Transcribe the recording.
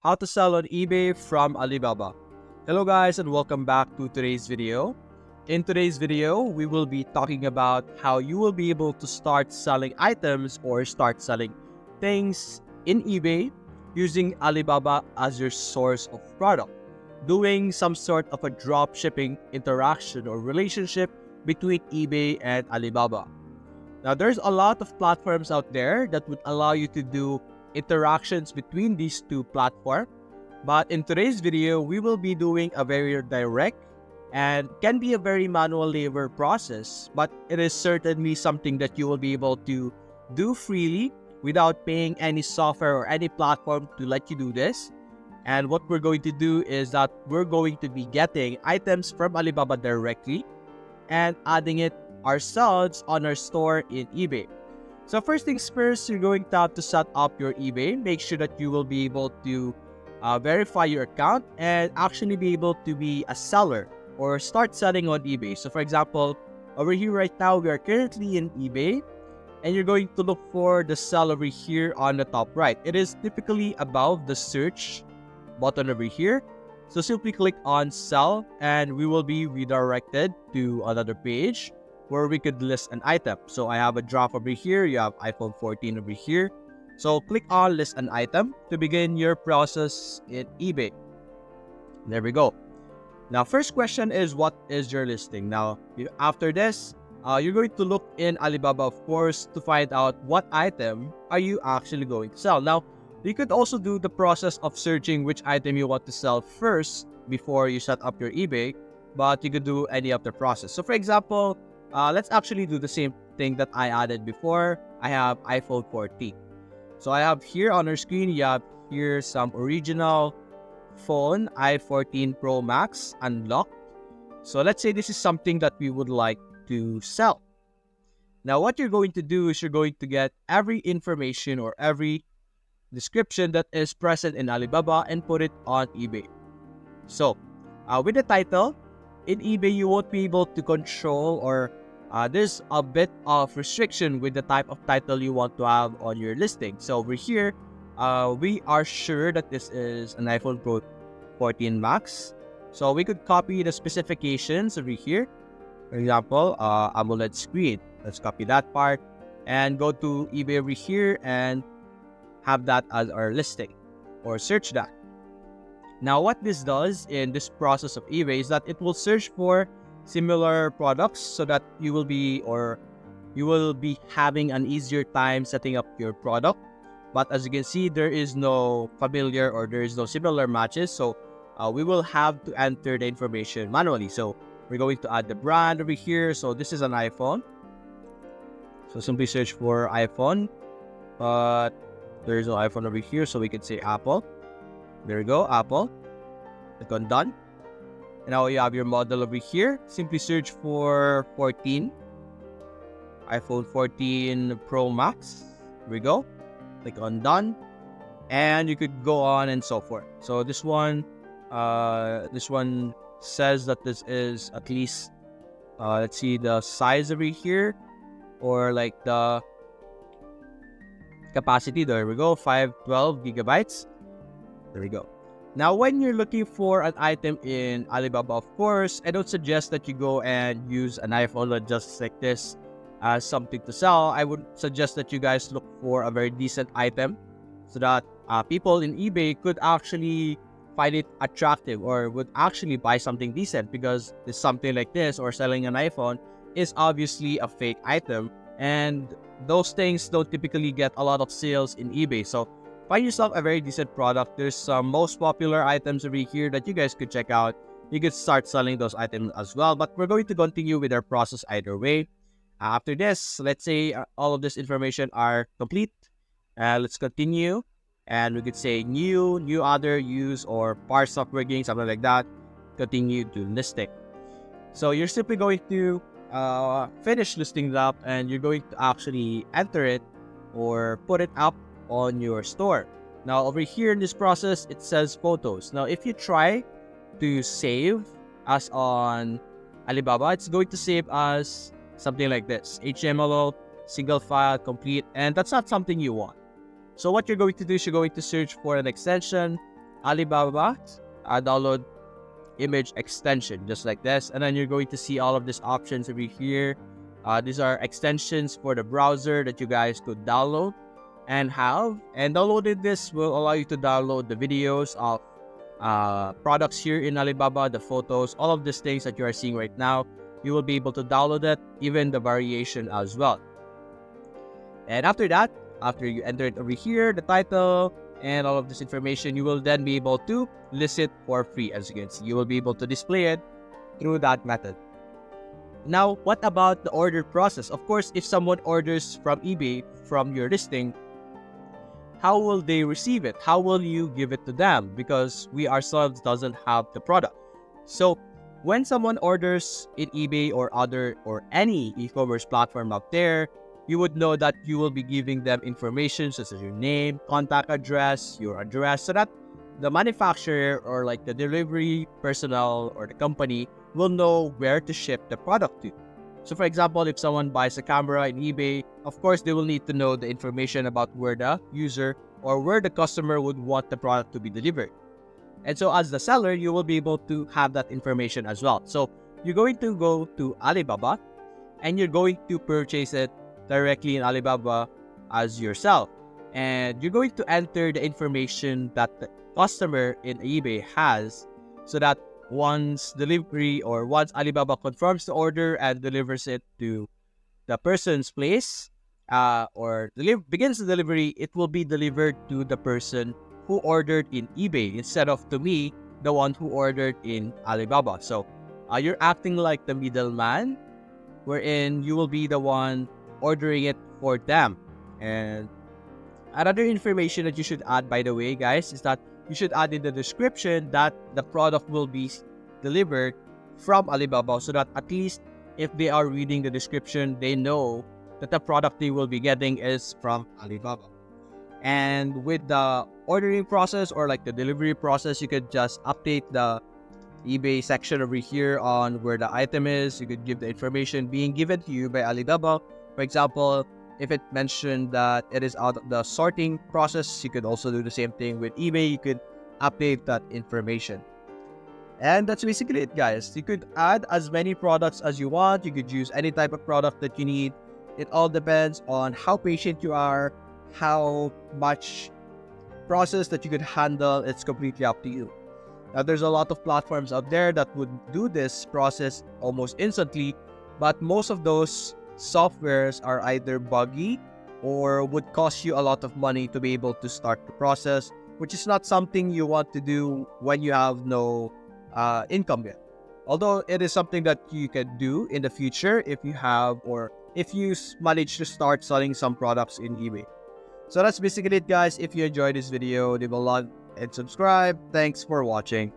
How to sell on eBay from Alibaba. Hello guys and welcome back to today's video. In today's video, we will be talking about how you will be able to start selling items or start selling things in eBay using Alibaba as your source of product, doing some sort of a drop shipping interaction or relationship between eBay and Alibaba. Now, there's a lot of platforms out there that would allow you to do interactions between these two platforms. But in today's video, we will be doing a very direct and can be a very manual labor process, but it is certainly something that you will be able to do freely without paying any software or any platform to let you do this. And what we're going to do is that we're going to be getting items from Alibaba directly and adding it ourselves on our store in eBay. So first things first, you're going to have to set up your eBay. Make sure that you will be able to verify your account and actually be able to be a seller or start selling on eBay. So for example, over here right now, we are currently in eBay and you're going to look for the sell over here on the top right. It is typically above the search button over here. So simply click on sell and we will be redirected to another page where we could list an item. So I have a drop over here, you have iPhone 14 over here. So click on list an item to begin your process in eBay. There we go. Now first question is, what is your listing? Now after this, you're going to look in Alibaba, of course, to find out what item are you actually going to sell. Now you could also do the process of searching which item you want to sell first before you set up your eBay, but you could do any of the process. So for example, let's actually do the same thing that I added before. I have iPhone 14. So I have here on our screen, you have here some original phone, i14 Pro Max unlocked. So let's say this is something that we would like to sell. Now what you're going to do is you're going to get every information or every description that is present in Alibaba and put it on eBay. So with the title, in eBay you won't be able to control or there's a bit of restriction with the type of title you want to have on your listing. So over here, we are sure that this is an iPhone Pro 14 Max. So we could copy the specifications over here. For example, AMOLED screen. Let's copy that part and go to eBay over here and have that as our listing or search that. Now what this does in this process of eBay is that it will search for similar products so that you will be having an easier time setting up your product. But as you can see, there is no familiar or there is no similar matches, so we will have to enter the information manually. So we're going to add the brand over here. So this is an iPhone, so simply search for iPhone, but there is no iPhone over here, so we can say Apple. There we go, Apple. Click on done. And now you have your model over here. Simply search for 14. iPhone 14 Pro Max. Here we go. Click on done. And you could go on and so forth. So this one says that this is at least, let's see the size over here, or like the capacity. There we go, 512 gigabytes. There we go. Now, when you're looking for an item in Alibaba, of course, I don't suggest that you go and use an iPhone just like this as something to sell. I would suggest that you guys look for a very decent item so that people in eBay could actually find it attractive or would actually buy something decent, because it's something like this or selling an iPhone is obviously a fake item, and those things don't typically get a lot of sales in eBay. So find yourself a very decent product. There's some most popular items over here that you guys could check out. You could start selling those items as well, but we're going to continue with our process either way. After this, let's say all of this information are complete. Let's continue, and we could say new other, use, or parts of rigging, something like that. Continue to listing. So you're simply going to finish listing up, and you're going to actually enter it or put it up on your store. Now over here in this process, it says photos. Now if you try to save as on Alibaba, it's going to save as something like this, HTML, single file, complete, and that's not something you want. So what you're going to do is you're going to search for an extension Alibaba download image extension, just like this. And then you're going to see all of these options over here. These are extensions for the browser that you guys could download and have. And downloading this will allow you to download the videos of products here in Alibaba, the photos, all of these things that you are seeing right now. You will be able to download it, even the variation as well. And after that, after you enter it over here, the title and all of this information, you will then be able to list it for free. As you can see, you will be able to display it through that method. Now, what about the order process? Of course, if someone orders from eBay from your listing, how will they receive it? How will you give it to them? Because we ourselves doesn't have the product. So when someone orders in eBay or any e-commerce platform out there, you would know that you will be giving them information such as your name, contact address, your address, so that the manufacturer or like the delivery personnel or the company will know where to ship the product to. So for example, if someone buys a camera in eBay, of course, they will need to know the information about where the user or where the customer would want the product to be delivered. And so as the seller, you will be able to have that information as well. So you're going to go to Alibaba and you're going to purchase it directly in Alibaba as yourself. And you're going to enter the information that the customer in eBay has, so that once Alibaba confirms the order and delivers it to the person's place, begins the delivery, it will be delivered to the person who ordered in eBay instead of to me, the one who ordered in Alibaba. So you're acting like the middleman, wherein you will be the one ordering it for them. And another information that you should add, by the way, guys, is that you should add in the description that the product will be delivered from Alibaba, so that at least if they are reading the description, they know that the product they will be getting is from Alibaba. And with the ordering process or like the delivery process, you could just update the eBay section over here on where the item is. You could give the information being given to you by Alibaba. For example, if it mentioned that it is out of the sorting process, you could also do the same thing with eBay. You could update that information. And that's basically it, guys. You could add as many products as you want. You could use any type of product that you need. It all depends on how patient you are, how much process that you could handle. It's completely up to you. Now, there's a lot of platforms out there that would do this process almost instantly, but most of those softwares are either buggy or would cost you a lot of money to be able to start the process, which is not something you want to do when you have no income yet. Although it is something that you can do in the future if you have, or if you manage to start selling some products in eBay. So that's basically it, guys. If you enjoyed this video, leave a like and subscribe. Thanks for watching.